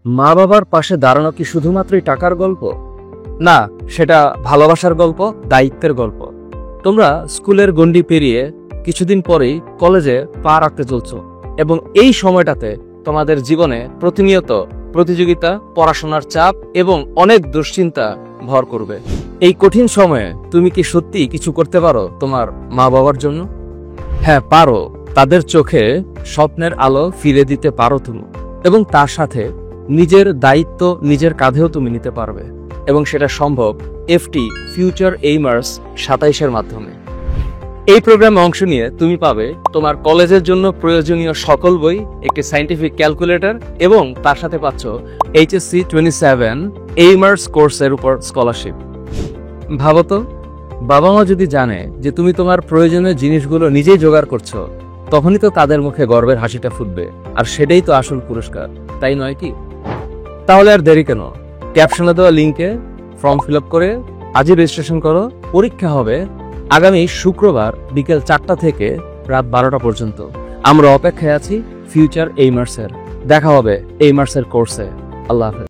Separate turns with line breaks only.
মা বাবার পাশে দাঁড়ানো কি শুধুমাত্রই টাকার গল্প? না, সেটা ভালোবাসার গল্প, দায়িত্বের গল্প। তোমরা স্কুলের গণ্ডি পেরিয়ে কিছুদিন পরেই কলেজে পা রাখতে চলছো, এবং এই সময়টাতে তোমাদের জীবনে প্রতিনিয়ত প্রতিযোগিতা, পড়াশোনার চাপ এবং অনেক দুশ্চিন্তা ভর করবে। এই কঠিন সময়ে তুমি কি সত্যি কিছু করতে পারো তোমার মা বাবার জন্য? হ্যাঁ, পারো। তাদের চোখে স্বপ্নের আলো ফিরে দিতে পারো তুমি, এবং তার সাথে নিজের দায়িত্ব নিজের কাঁধেও তুমি নিতে পারবে, এবং সেটা সম্ভব এফটি ফিউচার এইমার্স 27-এর মাধ্যমে। এই প্রোগ্রামে অংশ নিয়ে তুমি পাবে তোমার কলেজের জন্য প্রয়োজনীয় সকল বই, একটি সায়েন্টিফিক ক্যালকুলেটর, এবং তার সাথে পাচ্ছ HSC 27 এইমার্স কোর্সের উপর স্কলারশিপ। ভাবো তো, বাবা মা যদি জানে যে তুমি তোমার প্রয়োজনীয় জিনিসগুলো নিজেই জোগাড় করছো, তখনই তো তাদের মুখে গর্বের হাসিটা ফুটবে, আর সেটাই তো আসল পুরস্কার, তাই নয় কি? তাহলে আর দেরি কেন? ক্যাপশনে দেওয়া লিঙ্কে ফর্ম ফিল আপ করে আজই রেজিস্ট্রেশন করো। পরীক্ষা হবে আগামী শুক্রবার বিকেল 4টা থেকে রাত 12টা পর্যন্ত। আমরা অপেক্ষায় আছি ফিউচার এইমার্সের। দেখা হবে এইমার্সের কোর্সে। আল্লাহ হাফেজ।